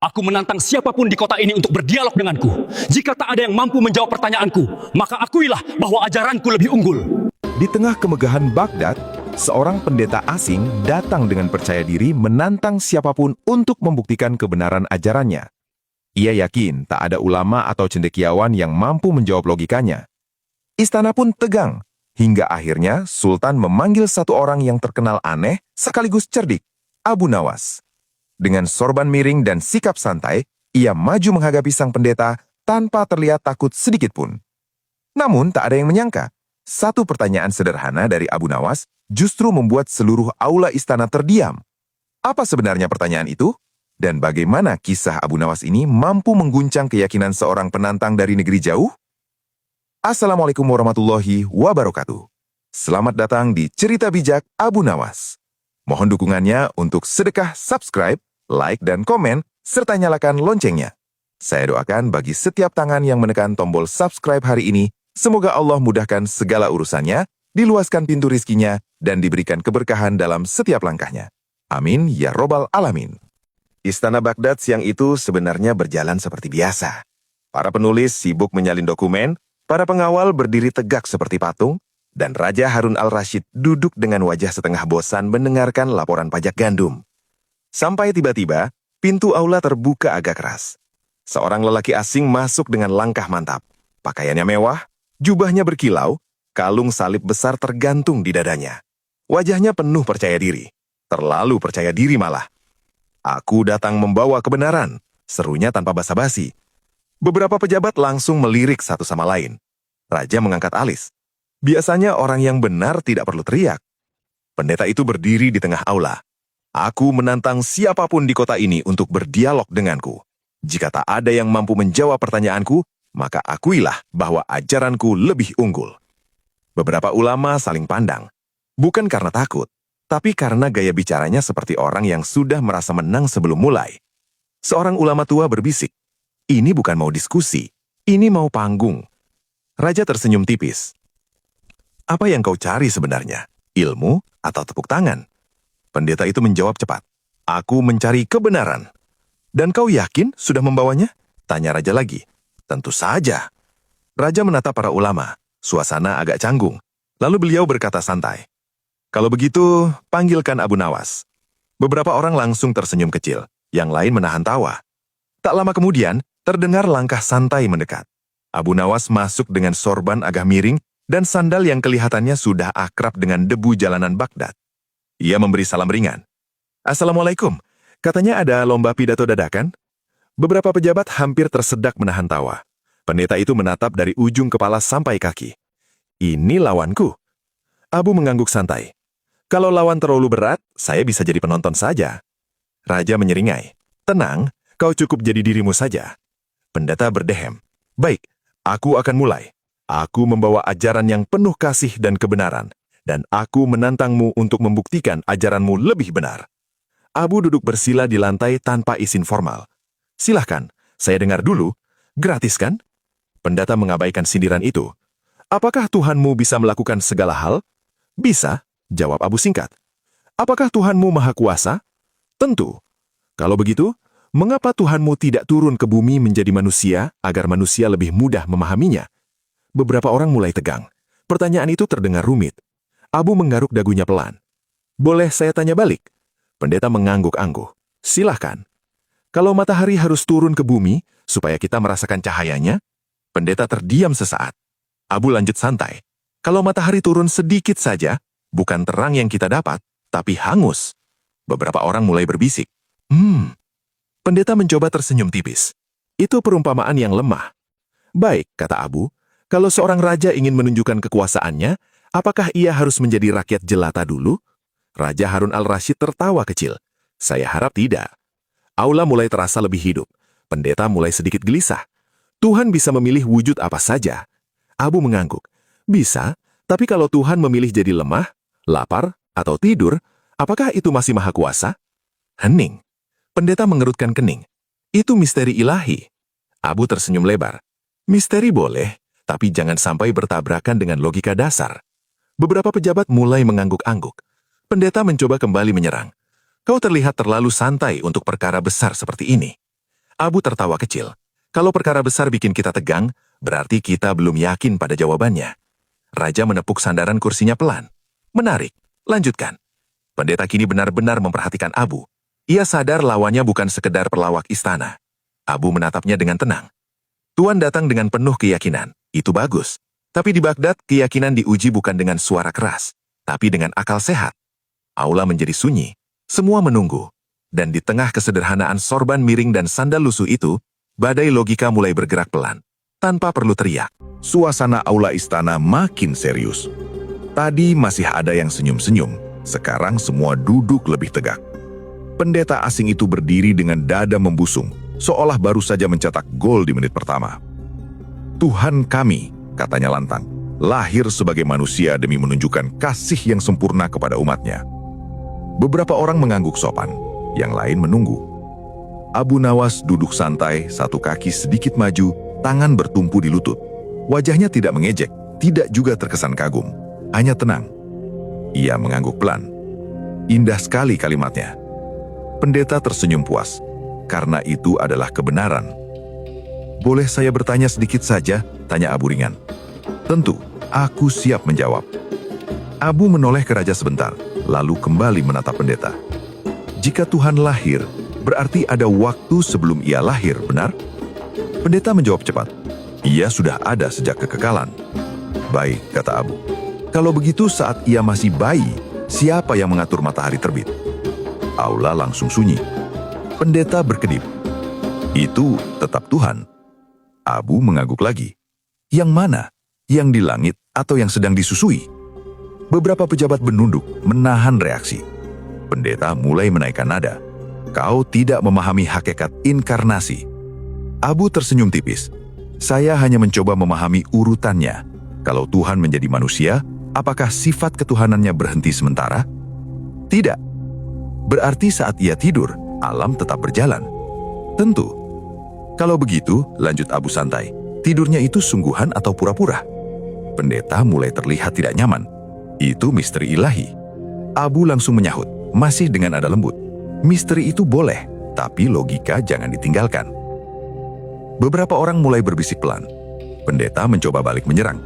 Aku menantang siapapun di kota ini untuk berdialog denganku. Jika tak ada yang mampu menjawab pertanyaanku, maka akuilah bahwa ajaranku lebih unggul. Di tengah kemegahan Baghdad, seorang pendeta asing datang dengan percaya diri menantang siapapun untuk membuktikan kebenaran ajarannya. Ia yakin tak ada ulama atau cendekiawan yang mampu menjawab logikanya. Istana pun tegang, hingga akhirnya Sultan memanggil satu orang yang terkenal aneh sekaligus cerdik, Abu Nawas. Dengan sorban miring dan sikap santai, ia maju menghadapi sang pendeta tanpa terlihat takut sedikit pun. Namun tak ada yang menyangka, satu pertanyaan sederhana dari Abu Nawas justru membuat seluruh aula istana terdiam. Apa sebenarnya pertanyaan itu? Dan bagaimana kisah Abu Nawas ini mampu mengguncang keyakinan seorang penantang dari negeri jauh? Assalamualaikum warahmatullahi wabarakatuh. Selamat datang di Cerita Bijak Abu Nawas. Mohon dukungannya untuk sedekah subscribe, like, dan komen, serta nyalakan loncengnya. Saya doakan bagi setiap tangan yang menekan tombol subscribe hari ini, semoga Allah mudahkan segala urusannya, diluaskan pintu rizkinya, dan diberikan keberkahan dalam setiap langkahnya. Amin ya robbal alamin. Istana Baghdad siang itu sebenarnya berjalan seperti biasa. Para penulis sibuk menyalin dokumen, para pengawal berdiri tegak seperti patung, dan Raja Harun al-Rashid duduk dengan wajah setengah bosan mendengarkan laporan pajak gandum. Sampai tiba-tiba, pintu aula terbuka agak keras. Seorang lelaki asing masuk dengan langkah mantap. Pakaiannya mewah, jubahnya berkilau, kalung salib besar tergantung di dadanya. Wajahnya penuh percaya diri. Terlalu percaya diri malah. "Aku datang membawa kebenaran," serunya tanpa basa-basi. Beberapa pejabat langsung melirik satu sama lain. Raja mengangkat alis. Biasanya orang yang benar tidak perlu teriak. Pendeta itu berdiri di tengah aula. "Aku menantang siapapun di kota ini untuk berdialog denganku. Jika tak ada yang mampu menjawab pertanyaanku, maka akuilah bahwa ajaranku lebih unggul." Beberapa ulama saling pandang. Bukan karena takut, tapi karena gaya bicaranya seperti orang yang sudah merasa menang sebelum mulai. Seorang ulama tua berbisik, "Ini bukan mau diskusi, ini mau panggung." Raja tersenyum tipis. "Apa yang kau cari sebenarnya? Ilmu atau tepuk tangan?" Pendeta itu menjawab cepat, "Aku mencari kebenaran." "Dan kau yakin sudah membawanya?" tanya raja lagi. "Tentu saja." Raja menatap para ulama, suasana agak canggung. Lalu beliau berkata santai, "Kalau begitu, panggilkan Abu Nawas." Beberapa orang langsung tersenyum kecil, yang lain menahan tawa. Tak lama kemudian, terdengar langkah santai mendekat. Abu Nawas masuk dengan sorban agak miring dan sandal yang kelihatannya sudah akrab dengan debu jalanan Baghdad. Ia memberi salam ringan. "Assalamualaikum," katanya ada lomba pidato dadakan. Beberapa pejabat hampir tersedak menahan tawa. Pendeta itu menatap dari ujung kepala sampai kaki. "Ini lawanku." Abu mengangguk santai. "Kalau lawan terlalu berat, saya bisa jadi penonton saja." Raja menyeringai. "Tenang, kau cukup jadi dirimu saja." Pendeta berdehem. "Baik, aku akan mulai. Aku membawa ajaran yang penuh kasih dan kebenaran, dan aku menantangmu untuk membuktikan ajaranmu lebih benar." Abu duduk bersila di lantai tanpa izin formal. "Silahkan, saya dengar dulu. Gratis kan?" Pendeta mengabaikan sindiran itu. "Apakah Tuhanmu bisa melakukan segala hal?" "Bisa," jawab Abu singkat. "Apakah Tuhanmu maha kuasa?" "Tentu." "Kalau begitu, mengapa Tuhanmu tidak turun ke bumi menjadi manusia agar manusia lebih mudah memahaminya?" Beberapa orang mulai tegang. Pertanyaan itu terdengar rumit. Abu menggaruk dagunya pelan. "Boleh saya tanya balik?" Pendeta mengangguk-angguh. "Silahkan." "Kalau matahari harus turun ke bumi supaya kita merasakan cahayanya?" Pendeta terdiam sesaat. Abu lanjut santai. "Kalau matahari turun sedikit saja, bukan terang yang kita dapat, tapi hangus." Beberapa orang mulai berbisik. Pendeta mencoba tersenyum tipis. "Itu perumpamaan yang lemah." "Baik," kata Abu. "Kalau seorang raja ingin menunjukkan kekuasaannya, apakah ia harus menjadi rakyat jelata dulu?" Raja Harun al-Rashid tertawa kecil. "Saya harap tidak." Aula mulai terasa lebih hidup. Pendeta mulai sedikit gelisah. "Tuhan bisa memilih wujud apa saja." Abu mengangguk. "Bisa, tapi kalau Tuhan memilih jadi lemah, lapar, atau tidur, apakah itu masih maha kuasa?" Hening. Pendeta mengerutkan kening. "Itu misteri ilahi." Abu tersenyum lebar. "Misteri boleh, tapi jangan sampai bertabrakan dengan logika dasar." Beberapa pejabat mulai mengangguk-angguk. Pendeta mencoba kembali menyerang. "Kau terlihat terlalu santai untuk perkara besar seperti ini." Abu tertawa kecil. Kalau perkara besar bikin kita tegang, berarti kita belum yakin pada jawabannya. Raja menepuk sandaran kursinya pelan. Menarik. Lanjutkan. Pendeta kini benar-benar memperhatikan Abu. Ia sadar lawannya bukan sekedar pelawak istana. Abu menatapnya dengan tenang. Tuan datang dengan penuh keyakinan. Itu bagus. Tapi di Baghdad, keyakinan diuji bukan dengan suara keras, tapi dengan akal sehat. Aula menjadi sunyi. Semua menunggu. Dan di tengah kesederhanaan sorban miring dan sandal lusuh itu, badai logika mulai bergerak pelan, tanpa perlu teriak. Suasana aula istana makin serius. Tadi masih ada yang senyum-senyum, sekarang semua duduk lebih tegak. Pendeta asing itu berdiri dengan dada membusung, seolah baru saja mencetak gol di menit pertama. Tuhan kami, katanya lantang, lahir sebagai manusia demi menunjukkan kasih yang sempurna kepada umatnya. Beberapa orang mengangguk sopan, yang lain menunggu. Abu Nawas duduk santai, satu kaki sedikit maju, tangan bertumpu di lutut. Wajahnya tidak mengejek, tidak juga terkesan kagum, hanya tenang. Ia mengangguk pelan. Indah sekali kalimatnya. Pendeta tersenyum puas, karena itu adalah kebenaran. Boleh saya bertanya sedikit saja? Tanya Abu ringan. Tentu, aku siap menjawab. Abu menoleh ke raja sebentar, lalu kembali menatap pendeta. Jika Tuhan lahir, berarti ada waktu sebelum ia lahir, benar? Pendeta menjawab cepat. Ia sudah ada sejak kekekalan. Baik, kata Abu. Kalau begitu saat ia masih bayi, siapa yang mengatur matahari terbit? Aula langsung sunyi. Pendeta berkedip. Itu tetap Tuhan. Abu mengangguk lagi. Yang mana? Yang di langit atau yang sedang disusui? Beberapa pejabat menunduk, menahan reaksi. Pendeta mulai menaikkan nada. Kau tidak memahami hakikat inkarnasi. Abu tersenyum tipis. Saya hanya mencoba memahami urutannya. Kalau Tuhan menjadi manusia, apakah sifat ketuhanannya berhenti sementara? Tidak. Berarti saat ia tidur, alam tetap berjalan. Tentu. Kalau begitu, lanjut Abu santai, tidurnya itu sungguhan atau pura-pura? Pendeta mulai terlihat tidak nyaman. Itu misteri ilahi. Abu langsung menyahut, masih dengan nada lembut. Misteri itu boleh, tapi logika jangan ditinggalkan. Beberapa orang mulai berbisik pelan. Pendeta mencoba balik menyerang.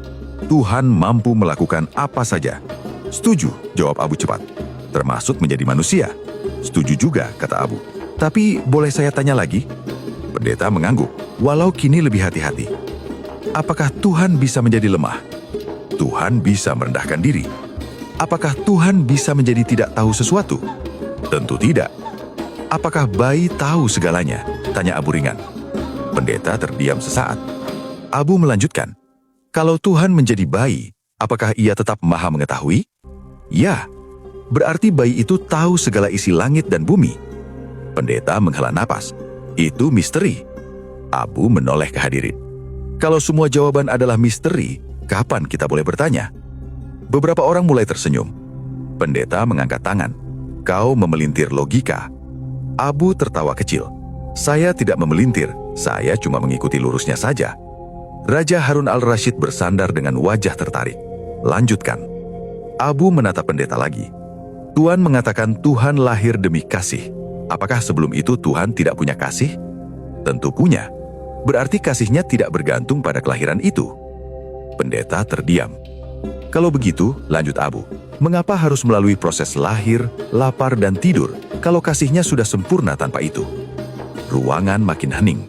Tuhan mampu melakukan apa saja. Setuju, jawab Abu cepat. Termasuk menjadi manusia. Setuju juga, kata Abu. Tapi boleh saya tanya lagi? Pendeta mengangguk, walau kini lebih hati-hati. Apakah Tuhan bisa menjadi lemah? Tuhan bisa merendahkan diri. Apakah Tuhan bisa menjadi tidak tahu sesuatu? Tentu tidak. Apakah bayi tahu segalanya? Tanya Abu ringan. Pendeta terdiam sesaat. Abu melanjutkan. Kalau Tuhan menjadi bayi, apakah ia tetap maha mengetahui? Ya. Berarti bayi itu tahu segala isi langit dan bumi. Pendeta menghela napas. Itu misteri. Abu menoleh ke hadirin. Kalau semua jawaban adalah misteri, kapan kita boleh bertanya? Beberapa orang mulai tersenyum. Pendeta mengangkat tangan. Kau memelintir logika. Abu tertawa kecil. Saya tidak memelintir, saya cuma mengikuti lurusnya saja. Raja Harun al-Rashid bersandar dengan wajah tertarik. Lanjutkan. Abu menatap pendeta lagi. Tuhan mengatakan Tuhan lahir demi kasih. Apakah sebelum itu Tuhan tidak punya kasih? Tentu punya. Berarti kasihnya tidak bergantung pada kelahiran itu. Pendeta terdiam. Kalau begitu, lanjut Abu, mengapa harus melalui proses lahir, lapar, dan tidur kalau kasihnya sudah sempurna tanpa itu? Ruangan makin hening.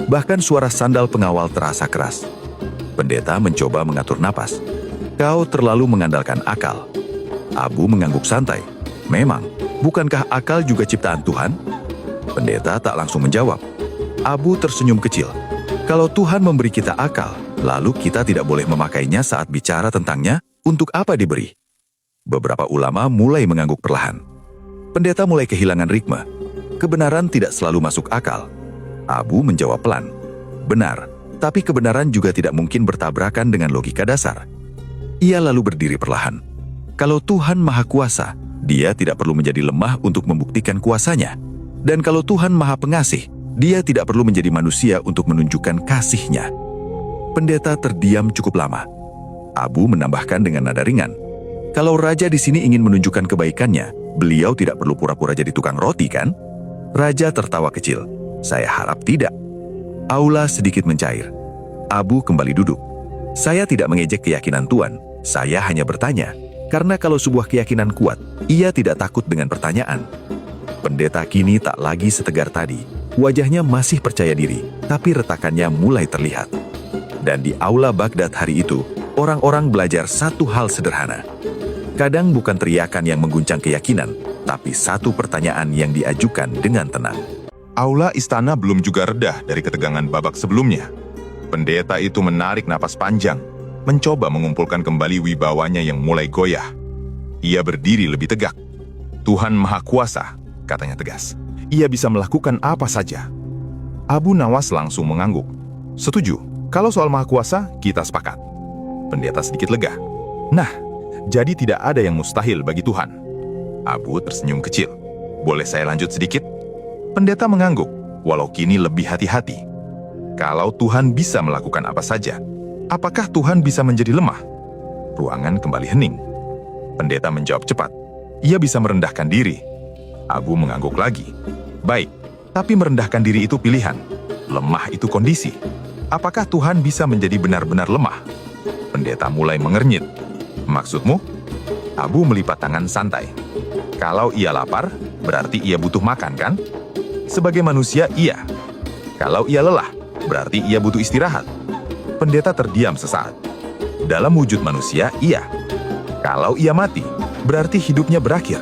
Bahkan suara sandal pengawal terasa keras. Pendeta mencoba mengatur napas. Kau terlalu mengandalkan akal. Abu mengangguk santai. Memang, bukankah akal juga ciptaan Tuhan? Pendeta tak langsung menjawab. Abu tersenyum kecil. Kalau Tuhan memberi kita akal, lalu kita tidak boleh memakainya saat bicara tentangnya, untuk apa diberi? Beberapa ulama mulai mengangguk perlahan. Pendeta mulai kehilangan ritme. Kebenaran tidak selalu masuk akal. Abu menjawab pelan. Benar, tapi kebenaran juga tidak mungkin bertabrakan dengan logika dasar. Ia lalu berdiri perlahan. Kalau Tuhan Maha Kuasa, Dia tidak perlu menjadi lemah untuk membuktikan kuasanya. Dan kalau Tuhan Maha Pengasih, Dia tidak perlu menjadi manusia untuk menunjukkan kasih-Nya. Pendeta terdiam cukup lama. Abu menambahkan dengan nada ringan. Kalau raja di sini ingin menunjukkan kebaikannya, beliau tidak perlu pura-pura jadi tukang roti, kan? Raja tertawa kecil. Saya harap tidak. Aula sedikit mencair. Abu kembali duduk. Saya tidak mengejek keyakinan Tuan. Saya hanya bertanya, karena kalau sebuah keyakinan kuat, ia tidak takut dengan pertanyaan. Pendeta kini tak lagi setegar tadi. Wajahnya masih percaya diri, tapi retakannya mulai terlihat. Dan di aula Baghdad hari itu, orang-orang belajar satu hal sederhana. Kadang bukan teriakan yang mengguncang keyakinan, tapi satu pertanyaan yang diajukan dengan tenang. Aula istana belum juga redah dari ketegangan babak sebelumnya. Pendeta itu menarik napas panjang, mencoba mengumpulkan kembali wibawanya yang mulai goyah. Ia berdiri lebih tegak. Tuhan Maha Kuasa, katanya tegas. Ia bisa melakukan apa saja. Abu Nawas langsung mengangguk. Setuju, kalau soal Maha Kuasa, kita sepakat. Pendeta sedikit lega. Nah, jadi tidak ada yang mustahil bagi Tuhan. Abu tersenyum kecil. Boleh saya lanjut sedikit? Pendeta mengangguk, walau kini lebih hati-hati. Kalau Tuhan bisa melakukan apa saja, apakah Tuhan bisa menjadi lemah? Ruangan kembali hening. Pendeta menjawab cepat. Ia bisa merendahkan diri. Abu mengangguk lagi. Baik, tapi merendahkan diri itu pilihan. Lemah itu kondisi. Apakah Tuhan bisa menjadi benar-benar lemah? Pendeta mulai mengernyit. Maksudmu? Abu melipat tangan santai. Kalau ia lapar, berarti ia butuh makan, kan? Sebagai manusia, iya. Kalau ia lelah, berarti ia butuh istirahat. Pendeta terdiam sesaat. Dalam wujud manusia, iya. Kalau ia mati, berarti hidupnya berakhir.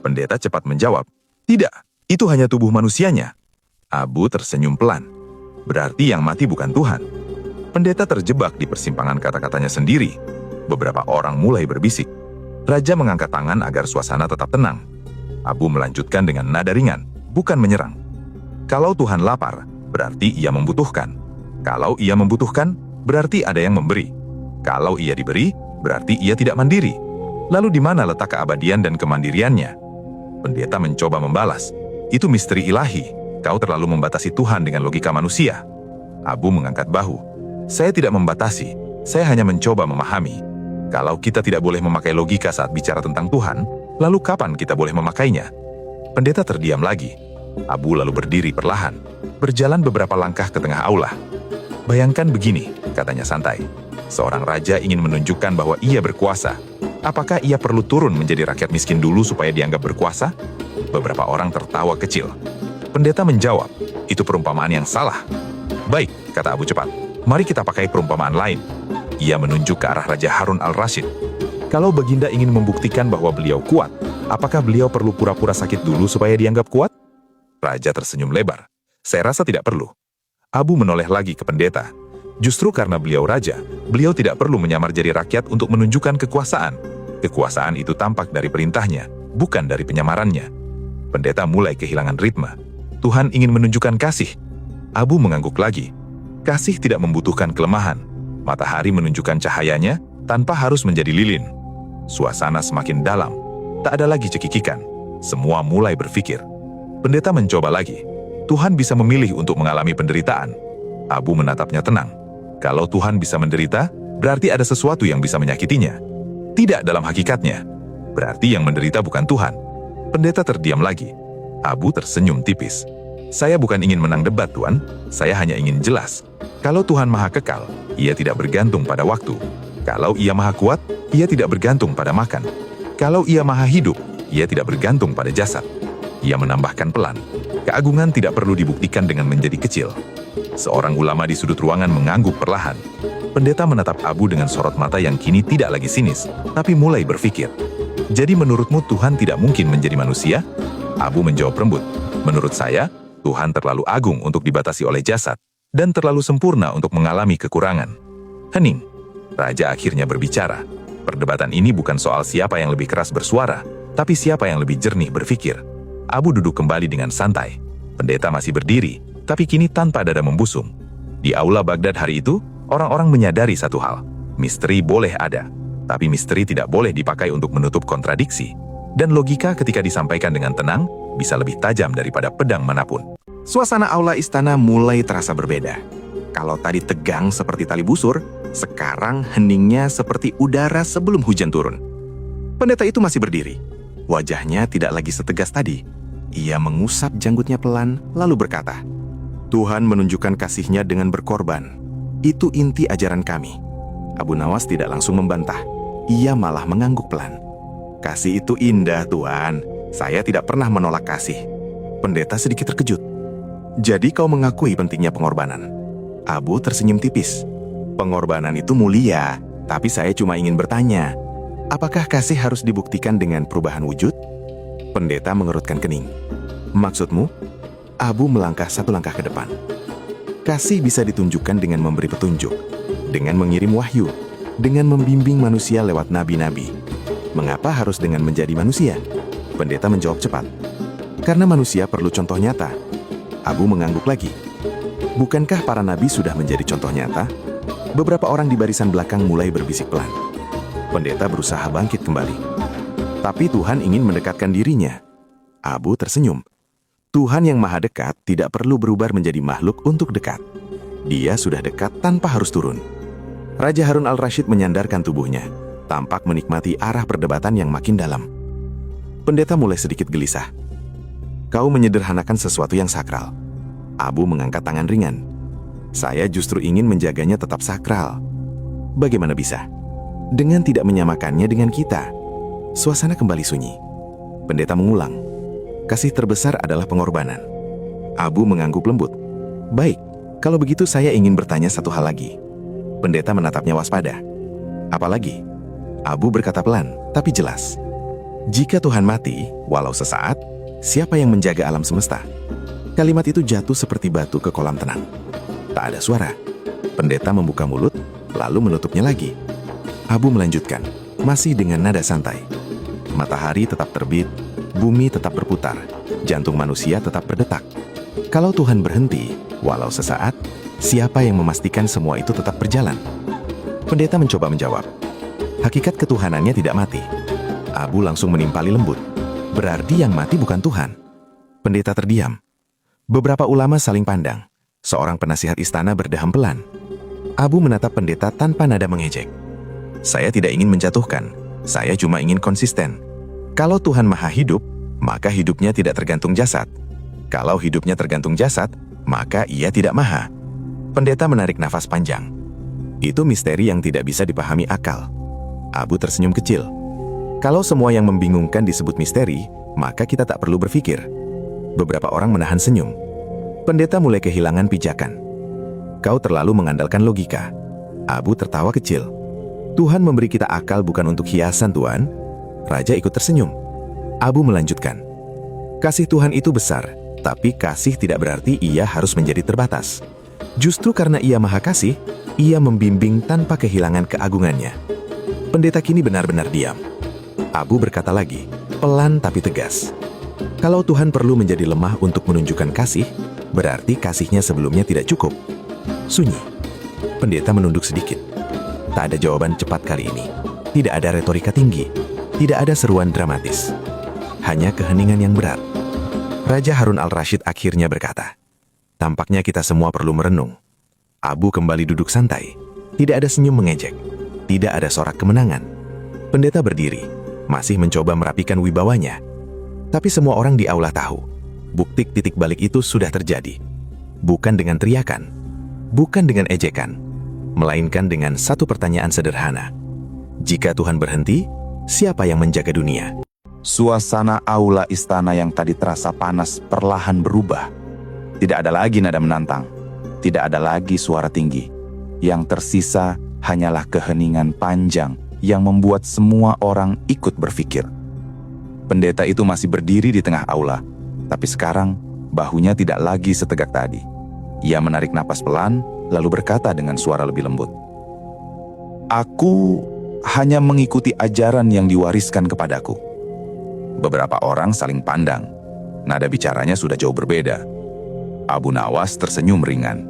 Pendeta cepat menjawab, tidak, itu hanya tubuh manusianya. Abu tersenyum pelan. Berarti yang mati bukan Tuhan. Pendeta terjebak di persimpangan kata-katanya sendiri. Beberapa orang mulai berbisik. Raja mengangkat tangan agar suasana tetap tenang. Abu melanjutkan dengan nada ringan, bukan menyerang. Kalau Tuhan lapar, berarti ia membutuhkan. Kalau ia membutuhkan, berarti ada yang memberi. Kalau ia diberi, berarti ia tidak mandiri. Lalu di mana letak keabadian dan kemandiriannya? Pendeta mencoba membalas. Itu misteri ilahi. Kau terlalu membatasi Tuhan dengan logika manusia. Abu mengangkat bahu. Saya tidak membatasi. Saya hanya mencoba memahami. Kalau kita tidak boleh memakai logika saat bicara tentang Tuhan, lalu kapan kita boleh memakainya? Pendeta terdiam lagi. Abu lalu berdiri perlahan, berjalan beberapa langkah ke tengah aula. Bayangkan begini, katanya santai. Seorang raja ingin menunjukkan bahwa ia berkuasa. Apakah ia perlu turun menjadi rakyat miskin dulu supaya dianggap berkuasa? Beberapa orang tertawa kecil. Pendeta menjawab, itu perumpamaan yang salah. Baik, kata Abu cepat. Mari kita pakai perumpamaan lain. Ia menunjuk ke arah Raja Harun al-Rasyid. Kalau Baginda ingin membuktikan bahwa beliau kuat, apakah beliau perlu pura-pura sakit dulu supaya dianggap kuat? Raja tersenyum lebar. Saya rasa tidak perlu. Abu menoleh lagi ke pendeta. Justru karena beliau raja, beliau tidak perlu menyamar jadi rakyat untuk menunjukkan kekuasaan. Kekuasaan itu tampak dari perintahnya, bukan dari penyamarannya. Pendeta mulai kehilangan ritme. Tuhan ingin menunjukkan kasih. Abu mengangguk lagi. Kasih tidak membutuhkan kelemahan. Matahari menunjukkan cahayanya tanpa harus menjadi lilin. Suasana semakin dalam. Tak ada lagi cekikikan. Semua mulai berpikir. Pendeta mencoba lagi. Tuhan bisa memilih untuk mengalami penderitaan. Abu menatapnya tenang. Kalau Tuhan bisa menderita, berarti ada sesuatu yang bisa menyakitinya. Tidak dalam hakikatnya. Berarti yang menderita bukan Tuhan. Pendeta terdiam lagi. Abu tersenyum tipis. Saya bukan ingin menang debat, Tuan. Saya hanya ingin jelas. Kalau Tuhan Maha Kekal, ia tidak bergantung pada waktu. Kalau ia Maha Kuat, ia tidak bergantung pada makan. Kalau ia Maha Hidup, ia tidak bergantung pada jasad. Ia menambahkan pelan. Keagungan tidak perlu dibuktikan dengan menjadi kecil. Seorang ulama di sudut ruangan mengangguk perlahan. Pendeta menatap Abu dengan sorot mata yang kini tidak lagi sinis, tapi mulai berpikir. Jadi menurutmu Tuhan tidak mungkin menjadi manusia? Abu menjawab lembut. Menurut saya, Tuhan terlalu agung untuk dibatasi oleh jasad, dan terlalu sempurna untuk mengalami kekurangan. Hening. Raja akhirnya berbicara. Perdebatan ini bukan soal siapa yang lebih keras bersuara, tapi siapa yang lebih jernih berpikir. Abu duduk kembali dengan santai. Pendeta masih berdiri, tapi kini tanpa dada membusung. Di aula Baghdad hari itu, orang-orang menyadari satu hal. Misteri boleh ada, tapi misteri tidak boleh dipakai untuk menutup kontradiksi. Dan logika ketika disampaikan dengan tenang, bisa lebih tajam daripada pedang manapun. Suasana aula istana mulai terasa berbeda. Kalau tadi tegang seperti tali busur, sekarang heningnya seperti udara sebelum hujan turun. Pendeta itu masih berdiri. Wajahnya tidak lagi setegas tadi. Ia mengusap janggutnya pelan, lalu berkata, Tuhan menunjukkan kasih-Nya dengan berkorban. Itu inti ajaran kami. Abu Nawas tidak langsung membantah. Ia malah mengangguk pelan. Kasih itu indah, Tuan. Saya tidak pernah menolak kasih. Pendeta sedikit terkejut. Jadi kau mengakui pentingnya pengorbanan? Abu tersenyum tipis. Pengorbanan itu mulia, tapi saya cuma ingin bertanya, apakah kasih harus dibuktikan dengan perubahan wujud? Pendeta mengerutkan kening. Maksudmu? Abu melangkah satu langkah ke depan. Kasih bisa ditunjukkan dengan memberi petunjuk, dengan mengirim wahyu, dengan membimbing manusia lewat nabi-nabi. Mengapa harus dengan menjadi manusia? Pendeta menjawab cepat. Karena manusia perlu contoh nyata. Abu mengangguk lagi. Bukankah para nabi sudah menjadi contoh nyata? Beberapa orang di barisan belakang mulai berbisik pelan. Pendeta berusaha bangkit kembali. Tapi Tuhan ingin mendekatkan dirinya. Abu tersenyum. Tuhan yang maha dekat tidak perlu berubah menjadi makhluk untuk dekat. Dia sudah dekat tanpa harus turun. Raja Harun al-Rasyid menyandarkan tubuhnya, tampak menikmati arah perdebatan yang makin dalam. Pendeta mulai sedikit gelisah. Kau menyederhanakan sesuatu yang sakral. Abu mengangkat tangan ringan. Saya justru ingin menjaganya tetap sakral. Bagaimana bisa? Dengan tidak menyamakannya dengan kita. Suasana kembali sunyi. Pendeta mengulang. Kasih terbesar adalah pengorbanan. Abu mengangguk lembut. Baik, kalau begitu saya ingin bertanya satu hal lagi. Pendeta menatapnya waspada. Apalagi? Abu berkata pelan, tapi jelas. Jika Tuhan mati, walau sesaat, siapa yang menjaga alam semesta? Kalimat itu jatuh seperti batu ke kolam tenang. Tak ada suara. Pendeta membuka mulut, lalu menutupnya lagi. Abu melanjutkan, masih dengan nada santai. Matahari tetap terbit, bumi tetap berputar, jantung manusia tetap berdetak. Kalau Tuhan berhenti, walau sesaat, siapa yang memastikan semua itu tetap berjalan? Pendeta mencoba menjawab. Hakikat ketuhanannya tidak mati. Abu langsung menimpali lembut. Berarti yang mati bukan Tuhan. Pendeta terdiam. Beberapa ulama saling pandang. Seorang penasihat istana berdeham pelan. Abu menatap pendeta tanpa nada mengejek. Saya tidak ingin menjatuhkan. Saya cuma ingin konsisten. Kalau Tuhan maha hidup, maka hidupnya tidak tergantung jasad. Kalau hidupnya tergantung jasad, maka ia tidak maha. Pendeta menarik nafas panjang. Itu misteri yang tidak bisa dipahami akal. Abu tersenyum kecil. Kalau semua yang membingungkan disebut misteri, maka kita tak perlu berpikir. Beberapa orang menahan senyum. Pendeta mulai kehilangan pijakan. Kau terlalu mengandalkan logika. Abu tertawa kecil. Tuhan memberi kita akal bukan untuk hiasan, Tuan. Raja ikut tersenyum. Abu melanjutkan. Kasih Tuhan itu besar, tapi kasih tidak berarti ia harus menjadi terbatas. Justru karena ia maha kasih, ia membimbing tanpa kehilangan keagungannya. Pendeta kini benar-benar diam. Abu berkata lagi, pelan tapi tegas. Kalau Tuhan perlu menjadi lemah untuk menunjukkan kasih, berarti kasihnya sebelumnya tidak cukup. Sunyi. Pendeta menunduk sedikit. Tak ada jawaban cepat kali ini. Tidak ada retorika tinggi. Tidak ada seruan dramatis. Hanya keheningan yang berat. Raja Harun al-Rasyid akhirnya berkata, tampaknya kita semua perlu merenung. Abu kembali duduk santai. Tidak ada senyum mengejek. Tidak ada sorak kemenangan. Pendeta berdiri, masih mencoba merapikan wibawanya. Tapi semua orang di aula tahu, bukti titik balik itu sudah terjadi. Bukan dengan teriakan, bukan dengan ejekan, melainkan dengan satu pertanyaan sederhana. Jika Tuhan berhenti, siapa yang menjaga dunia? Suasana aula istana yang tadi terasa panas perlahan berubah. Tidak ada lagi nada menantang. Tidak ada lagi suara tinggi. Yang tersisa hanyalah keheningan panjang yang membuat semua orang ikut berpikir. Pendeta itu masih berdiri di tengah aula, tapi sekarang bahunya tidak lagi setegak tadi. Ia menarik napas pelan, lalu berkata dengan suara lebih lembut. Aku hanya mengikuti ajaran yang diwariskan kepadaku. Beberapa orang saling pandang. Nada bicaranya sudah jauh berbeda. Abu Nawas tersenyum ringan.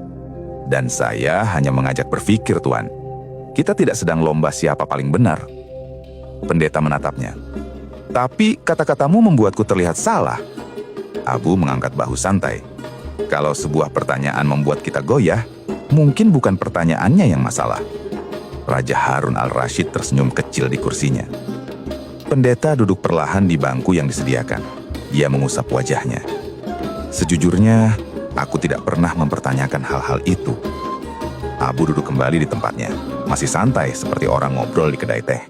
Dan saya hanya mengajak berpikir, Tuan. Kita tidak sedang lomba siapa paling benar. Pendeta menatapnya. Tapi kata-katamu membuatku terlihat salah. Abu mengangkat bahu santai. Kalau sebuah pertanyaan membuat kita goyah, mungkin bukan pertanyaannya yang masalah. Raja Harun al-Rasyid tersenyum kecil di kursinya. Pendeta duduk perlahan di bangku yang disediakan. Ia mengusap wajahnya. Sejujurnya, Aku tidak pernah mempertanyakan hal-hal itu. Abu duduk kembali di tempatnya, masih santai seperti orang ngobrol di kedai teh.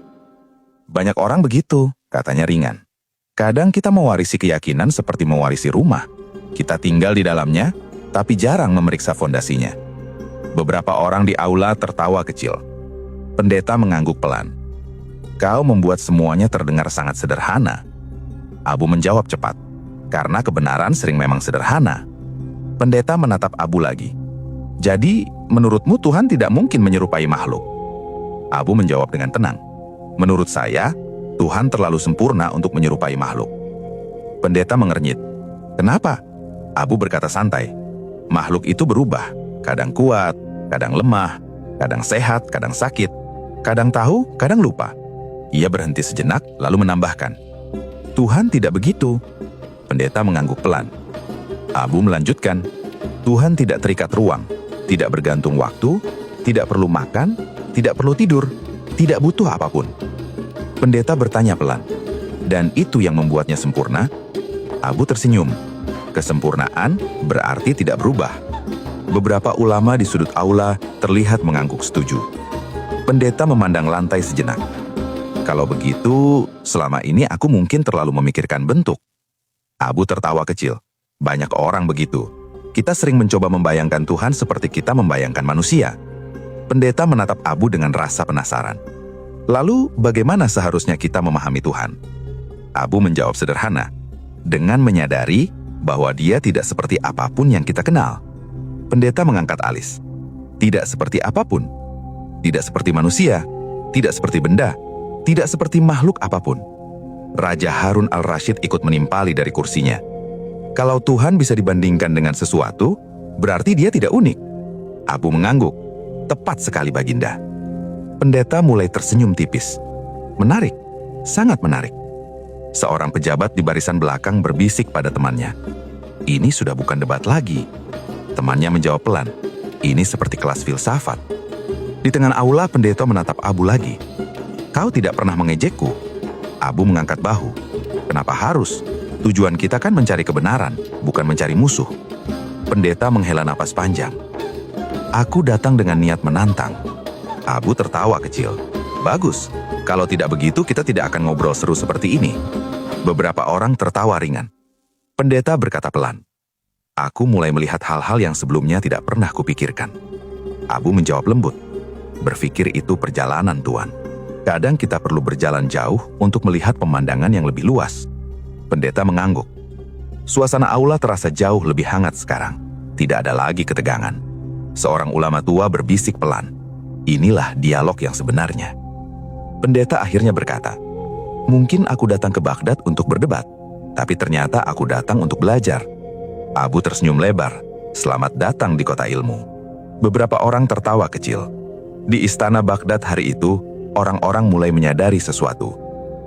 Banyak orang begitu, katanya ringan. Kadang kita mewarisi keyakinan seperti mewarisi rumah. Kita tinggal di dalamnya, tapi jarang memeriksa fondasinya. Beberapa orang di aula tertawa kecil. Pendeta mengangguk pelan. Kau membuat semuanya terdengar sangat sederhana. Abu menjawab cepat, karena kebenaran sering memang sederhana. Pendeta menatap Abu lagi. Jadi, menurutmu Tuhan tidak mungkin menyerupai makhluk? Abu menjawab dengan tenang. Menurut saya, Tuhan terlalu sempurna untuk menyerupai makhluk. Pendeta mengernyit. Kenapa? Abu berkata santai. Makhluk itu berubah. Kadang kuat, kadang lemah, kadang sehat, kadang sakit. Kadang tahu, kadang lupa. Ia berhenti sejenak, lalu menambahkan. Tuhan tidak begitu. Pendeta mengangguk pelan. Abu melanjutkan, Tuhan tidak terikat ruang, tidak bergantung waktu, tidak perlu makan, tidak perlu tidur, tidak butuh apapun. Pendeta bertanya pelan, dan itu yang membuatnya sempurna? Abu tersenyum. Kesempurnaan berarti tidak berubah. Beberapa ulama di sudut aula terlihat mengangguk setuju. Pendeta memandang lantai sejenak. Kalau begitu, selama ini aku mungkin terlalu memikirkan bentuk. Abu tertawa kecil. Banyak orang begitu. Kita sering mencoba membayangkan Tuhan seperti kita membayangkan manusia. Pendeta menatap Abu dengan rasa penasaran. Lalu, bagaimana seharusnya kita memahami Tuhan? Abu menjawab sederhana, dengan menyadari bahwa Dia tidak seperti apapun yang kita kenal. Pendeta mengangkat alis. Tidak seperti apapun. Tidak seperti manusia. Tidak seperti benda. Tidak seperti makhluk apapun. Raja Harun al-Rashid ikut menimpali dari kursinya. Kalau Tuhan bisa dibandingkan dengan sesuatu, berarti Dia tidak unik. Abu mengangguk. Tepat sekali, Baginda. Pendeta mulai tersenyum tipis. Menarik, sangat menarik. Seorang pejabat di barisan belakang berbisik pada temannya. Ini sudah bukan debat lagi. Temannya menjawab pelan. Ini seperti kelas filsafat. Di tengah aula, pendeta menatap Abu lagi. Kau tidak pernah mengejekku. Abu mengangkat bahu. Kenapa harus? Tujuan kita kan mencari kebenaran, bukan mencari musuh. Pendeta menghela napas panjang. Aku datang dengan niat menantang. Abu tertawa kecil. Bagus, kalau tidak begitu kita tidak akan ngobrol seru seperti ini. Beberapa orang tertawa ringan. Pendeta berkata pelan. Aku mulai melihat hal-hal yang sebelumnya tidak pernah kupikirkan. Abu menjawab lembut. Berpikir itu perjalanan, Tuan. Kadang kita perlu berjalan jauh untuk melihat pemandangan yang lebih luas. Pendeta mengangguk. Suasana aula terasa jauh lebih hangat sekarang. Tidak ada lagi ketegangan. Seorang ulama tua berbisik pelan. Inilah dialog yang sebenarnya. Pendeta akhirnya berkata, mungkin aku datang ke Baghdad untuk berdebat, tapi ternyata aku datang untuk belajar. Abu tersenyum lebar. Selamat datang di kota ilmu. Beberapa orang tertawa kecil. Di istana Baghdad hari itu, orang-orang mulai menyadari sesuatu.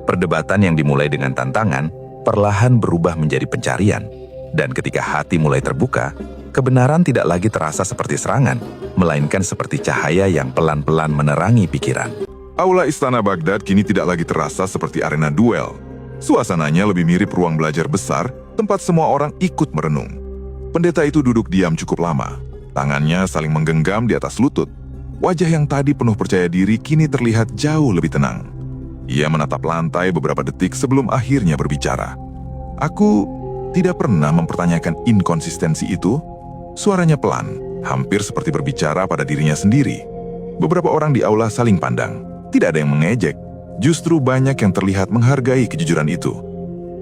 Perdebatan yang dimulai dengan tantangan, perlahan berubah menjadi pencarian. Dan ketika hati mulai terbuka, kebenaran tidak lagi terasa seperti serangan, melainkan seperti cahaya yang pelan-pelan menerangi pikiran. Aula Istana Baghdad kini tidak lagi terasa seperti arena duel. Suasananya lebih mirip ruang belajar besar, tempat semua orang ikut merenung. Pendeta itu duduk diam cukup lama. Tangannya saling menggenggam di atas lutut. Wajah yang tadi penuh percaya diri kini terlihat jauh lebih tenang. Ia menatap lantai beberapa detik sebelum akhirnya berbicara. Aku tidak pernah mempertanyakan inkonsistensi itu. Suaranya pelan, hampir seperti berbicara pada dirinya sendiri. Beberapa orang di aula saling pandang. Tidak ada yang mengejek. Justru banyak yang terlihat menghargai kejujuran itu.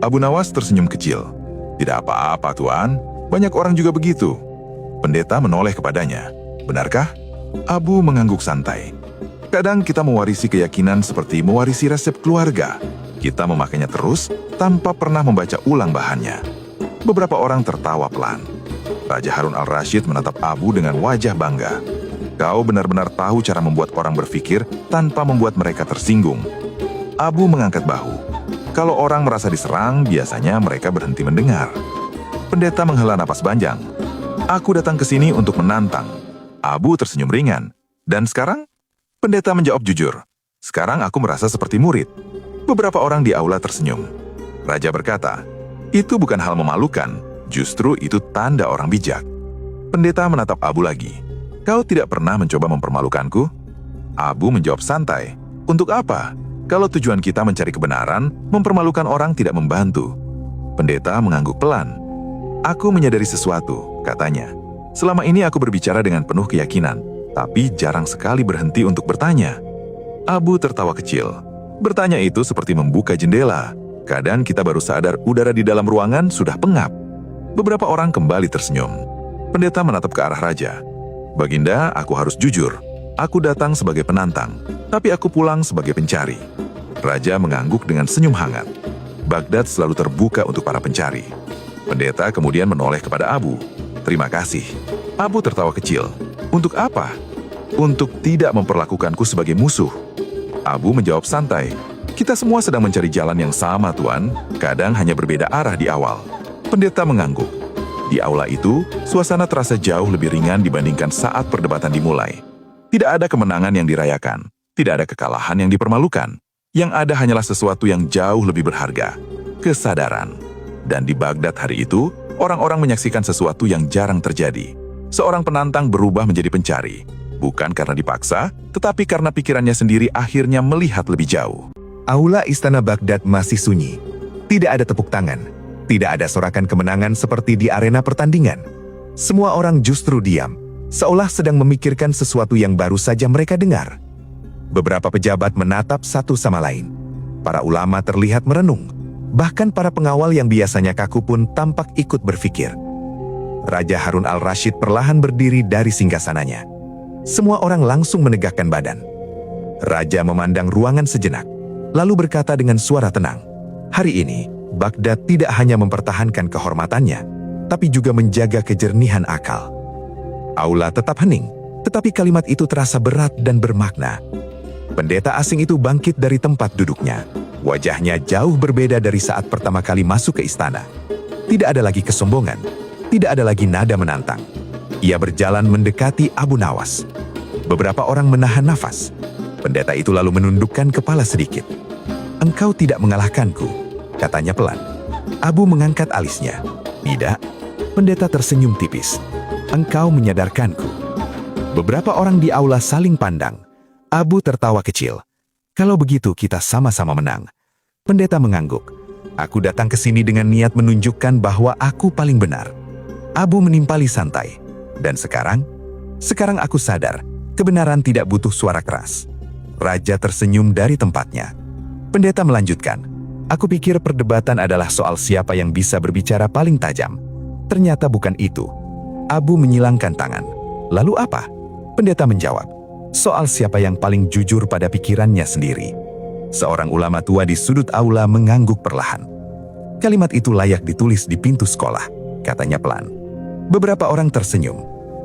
Abu Nawas tersenyum kecil. Tidak apa-apa, Tuan. Banyak orang juga begitu. Pendeta menoleh kepadanya. Benarkah? Abu mengangguk santai. Kadang kita mewarisi keyakinan seperti mewarisi resep keluarga. Kita memakainya terus tanpa pernah membaca ulang bahannya. Beberapa orang tertawa pelan. Raja Harun al-Rashid menatap Abu dengan wajah bangga. Kau benar-benar tahu cara membuat orang berpikir tanpa membuat mereka tersinggung. Abu mengangkat bahu. Kalau orang merasa diserang, biasanya mereka berhenti mendengar. Pendeta menghela napas panjang. Aku datang ke sini untuk menantang. Abu tersenyum ringan. Dan sekarang? Pendeta menjawab jujur. Sekarang aku merasa seperti murid. Beberapa orang di aula tersenyum. Raja berkata, itu bukan hal memalukan. Justru itu tanda orang bijak. Pendeta menatap Abu lagi. Kau tidak pernah mencoba mempermalukanku? Abu menjawab santai. Untuk apa? Kalau tujuan kita mencari kebenaran, mempermalukan orang tidak membantu. Pendeta mengangguk pelan. Aku menyadari sesuatu, katanya. Selama ini aku berbicara dengan penuh keyakinan, tapi jarang sekali berhenti untuk bertanya. Abu tertawa kecil. Bertanya itu seperti membuka jendela. Kadang kita baru sadar udara di dalam ruangan sudah pengap. Beberapa orang kembali tersenyum. Pendeta menatap ke arah raja. Baginda, aku harus jujur. Aku datang sebagai penantang, tapi aku pulang sebagai pencari. Raja mengangguk dengan senyum hangat. Baghdad selalu terbuka untuk para pencari. Pendeta kemudian menoleh kepada Abu. Terima kasih. Abu tertawa kecil. Untuk apa? Untuk tidak memperlakukanku sebagai musuh. Abu menjawab santai. Kita semua sedang mencari jalan yang sama, Tuan. Kadang hanya berbeda arah di awal. Pendeta mengangguk. Di aula itu, suasana terasa jauh lebih ringan dibandingkan saat perdebatan dimulai. Tidak ada kemenangan yang dirayakan. Tidak ada kekalahan yang dipermalukan. Yang ada hanyalah sesuatu yang jauh lebih berharga. Kesadaran. Dan di Baghdad hari itu, orang-orang menyaksikan sesuatu yang jarang terjadi. Seorang penantang berubah menjadi pencari. Bukan karena dipaksa, tetapi karena pikirannya sendiri akhirnya melihat lebih jauh. Aula istana Baghdad masih sunyi. Tidak ada tepuk tangan. Tidak ada sorakan kemenangan seperti di arena pertandingan. Semua orang justru diam, seolah sedang memikirkan sesuatu yang baru saja mereka dengar. Beberapa pejabat menatap satu sama lain. Para ulama terlihat merenung. Bahkan para pengawal yang biasanya kaku pun tampak ikut berpikir. Raja Harun al-Rashid perlahan berdiri dari singgasananya. Semua orang langsung menegakkan badan. Raja memandang ruangan sejenak, lalu berkata dengan suara tenang, "Hari ini, Baghdad tidak hanya mempertahankan kehormatannya, tapi juga menjaga kejernihan akal." Aula tetap hening, tetapi kalimat itu terasa berat dan bermakna. Pendeta asing itu bangkit dari tempat duduknya. Wajahnya jauh berbeda dari saat pertama kali masuk ke istana. Tidak ada lagi kesombongan, tidak ada lagi nada menantang. Ia berjalan mendekati Abu Nawas. Beberapa orang menahan nafas. Pendeta itu lalu menundukkan kepala sedikit. "Engkau tidak mengalahkanku," katanya pelan. Abu mengangkat alisnya. "Tidak." Pendeta tersenyum tipis. "Engkau menyadarkanku." Beberapa orang di aula saling pandang. Abu tertawa kecil. "Kalau begitu kita sama-sama menang." Pendeta mengangguk. "Aku datang ke sini dengan niat menunjukkan bahwa aku paling benar." Abu menimpali santai. "Dan sekarang aku sadar, kebenaran tidak butuh suara keras." Raja tersenyum dari tempatnya. Pendeta melanjutkan. "Aku pikir perdebatan adalah soal siapa yang bisa berbicara paling tajam. Ternyata bukan itu." Abu menyilangkan tangan. "Lalu apa?" Pendeta menjawab. "Soal siapa yang paling jujur pada pikirannya sendiri." Seorang ulama tua di sudut aula mengangguk perlahan. "Kalimat itu layak ditulis di pintu sekolah," katanya pelan. Beberapa orang tersenyum.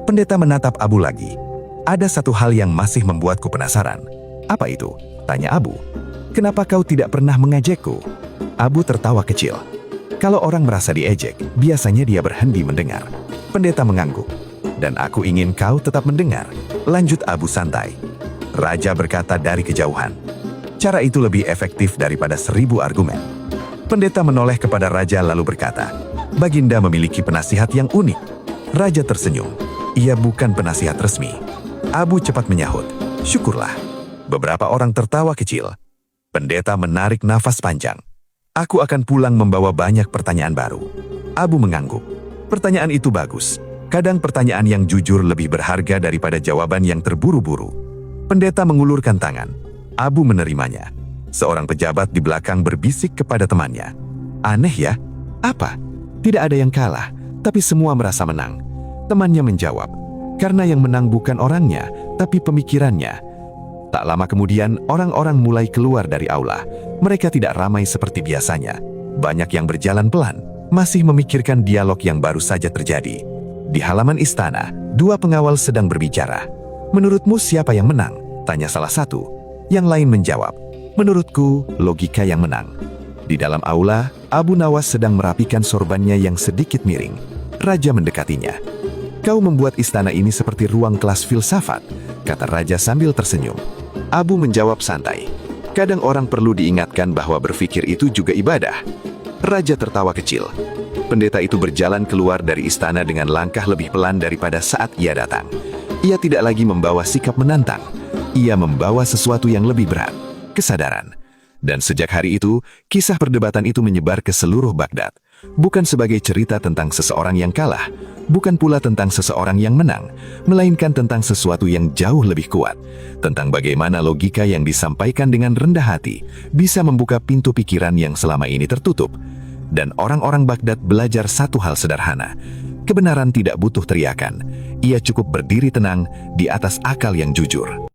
Pendeta menatap Abu lagi. "Ada satu hal yang masih membuatku penasaran." "Apa itu?" tanya Abu. "Kenapa kau tidak pernah mengejekku?" Abu tertawa kecil. "Kalau orang merasa diejek, biasanya dia berhenti mendengar." Pendeta mengangguk. "Dan aku ingin kau tetap mendengar," lanjut Abu santai. Raja berkata dari kejauhan. "Cara itu lebih efektif daripada 1000 argumen." Pendeta menoleh kepada raja lalu berkata, "Baginda memiliki penasihat yang unik." Raja tersenyum. "Ia bukan penasihat resmi." Abu cepat menyahut, "Syukurlah." Beberapa orang tertawa kecil. Pendeta menarik nafas panjang. "Aku akan pulang membawa banyak pertanyaan baru." Abu mengangguk. "Pertanyaan itu bagus. Kadang pertanyaan yang jujur lebih berharga daripada jawaban yang terburu-buru." Pendeta mengulurkan tangan. Abu menerimanya. Seorang pejabat di belakang berbisik kepada temannya. "Aneh ya? Apa?" "Tidak ada yang kalah, tapi semua merasa menang." Temannya menjawab, "Karena yang menang bukan orangnya, tapi pemikirannya." Tak lama kemudian, orang-orang mulai keluar dari aula. Mereka tidak ramai seperti biasanya. Banyak yang berjalan pelan, masih memikirkan dialog yang baru saja terjadi. Di halaman istana, dua pengawal sedang berbicara. "Menurutmu siapa yang menang?" tanya salah satu. Yang lain menjawab, "Menurutku, logika yang menang." Di dalam aula, Abu Nawas sedang merapikan sorbannya yang sedikit miring. Raja mendekatinya. "Kau membuat istana ini seperti ruang kelas filsafat," kata raja sambil tersenyum. Abu menjawab santai. "Kadang orang perlu diingatkan bahwa berpikir itu juga ibadah." Raja tertawa kecil. pendeta itu berjalan keluar dari istana dengan langkah lebih pelan daripada saat ia datang. Ia tidak lagi membawa sikap menantang. Ia membawa sesuatu yang lebih berat, kesadaran. Dan sejak hari itu, kisah perdebatan itu menyebar ke seluruh Baghdad. Bukan sebagai cerita tentang seseorang yang kalah, bukan pula tentang seseorang yang menang, melainkan tentang sesuatu yang jauh lebih kuat, tentang bagaimana logika yang disampaikan dengan rendah hati bisa membuka pintu pikiran yang selama ini tertutup. Dan orang-orang Baghdad belajar satu hal sederhana. Kebenaran tidak butuh teriakan. Ia cukup berdiri tenang di atas akal yang jujur.